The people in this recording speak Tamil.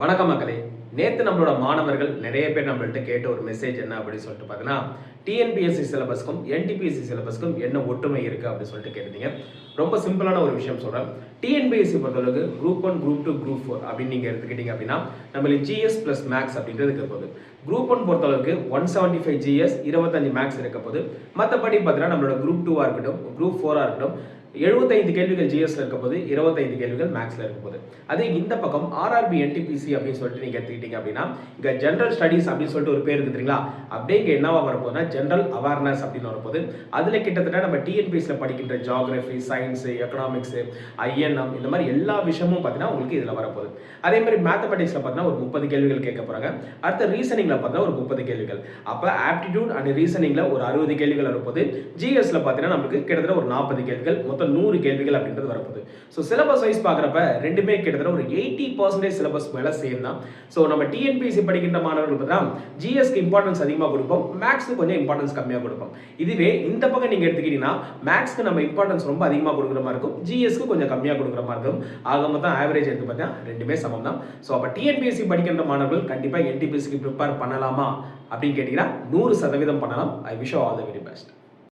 வணக்கம் மக்களே. நேத்து நம்மளோட மாணவர்கள் நிறைய பேர் நம்மள்ட்ட கேட்ட ஒரு மெசேஜ் என்ன அப்படின்னு சொல்லிட்டு பார்த்தீங்கன்னா, டிஎன்பிஎஸ்சி சிலபஸ்க்கும் என்டிபிஎஸ்சி சிலபஸ்க்கும் என்ன ஒற்றுமை இருக்கு அப்படின்னு சொல்லிட்டு கேட்டிருந்தீங்க. ரொம்ப சிம்பிளான ஒரு விஷயம் சொல்றேன். டிஎன்பிஎஸ்சி பொறுத்தளவுக்கு குரூப் 1, குரூப் 2, குரூப் 4 அப்படின்னு நீங்க எடுத்துக்கிட்டீங்க அப்படின்னா நம்மளுக்கு ஜிஎஸ் பிளஸ் மேக்ஸ் அப்படின்றது இருக்க போகுது. குரூப் 1 பொறுத்தளவுக்கு 175 ஜிஎஸ் 25 மேக்ஸ் இருக்க போகுது. மற்றபடி பார்த்தீங்கன்னா நம்மளோட குரூப் 2 இருக்கட்டும், குரூப் 4 இருக்கட்டும் 75 கேள்விகள் ஜிஎஸ்ல இருக்க போது, 25 கேள்விகள் மேக்ஸ்ல இருக்க போது. அதே இந்த பக்கம் ஆர்ஆர்பி என்டிபிசி அப்படின்னு சொல்லிட்டு நீங்க எடுத்துக்கிட்டீங்க அப்படின்னா இங்க ஜெனரல் ஸ்டடீஸ் அப்படின்னு சொல்லிட்டு ஒரு பேர் இருக்கு தெரியுங்களா? அப்படியே இங்க என்னவா வரப்போகுதுன்னா ஜெனரல் அவேர்னஸ் அப்படின்னு வரப்போகுது. அதுல கிட்டத்தட்ட நம்ம டிஎன்பிஎஸ்ல படிக்கின்ற ஜியோகிராஃபி, சயின்ஸ், எக்கனாமிக்ஸ், ஐஎன்எம் இந்த மாதிரி எல்லா விஷயமும் பார்த்தீங்கன்னா உங்களுக்கு இதுல வரப்போகுது. அதே மாதிரி மேத்தமெட்டிக்ஸ்ல பார்த்தீங்கன்னா ஒரு 30 கேள்விகள் கேட்க போறாங்க. அடுத்த ரீசனிங்ல பார்த்தா ஒரு 30 கேள்விகள். அப்ப ஆப்டிடியூட் அண்ட் ரீசனிங்ல ஒரு 60 கேள்விகள் வரப்போகுது. ஜிஎஸ்ல பார்த்தீங்கன்னா நமக்கு கிட்டத்தட்ட ஒரு 40 கேள்விகள், 100 கேள்விகள் அப்படின்றது வரப்போகுது. ஸோ சிலபஸ் வைஸ் பார்க்குறப்ப ரெண்டுமே கிட்டத்தட்ட ஒரு 80% சிலபஸ் மேலே சேம் தான். ஸோ நம்ம டிஎன்பிஎஸ்சி படிக்கின்ற மாணவர்கள் பார்த்தீங்கன்னா ஜிஎஸ்க்கு இம்பார்ட்டன்ஸ் அதிகமாக கொடுப்போம், மேக்ஸ்க்கு கொஞ்சம் இம்பார்ட்டன்ஸ் கம்மியாக கொடுப்போம். இதுவே இந்த பக்கம் நீங்கள் எடுத்துக்கிட்டீங்கன்னா மேக்ஸ்க்கு நம்ம இம்பார்ட்டன்ஸ் ரொம்ப அதிகமாக கொடுக்குற மாதிரி இருக்கும், ஜிஎஸ்க்கு கொஞ்சம் கம்மியாக கொடுக்குற மாதிரி இருக்கும். ஆக மொத்தம் ஆவரேஜ் எடுத்து பார்த்தீங்கன்னா ரெண்டுமே சமம் தான். ஸோ அப்போ டிஎன்பிஎஸ்சி படிக்கின்ற மாணவர்கள் கண்டிப்பாக என்டிபிஎஸ்சிக்கு ப்ரிப்பேர் பண்ணலாமா அப்படின்னு கேட்டிங்கன்னா 100% பண்ணலாம். I wish all the very best.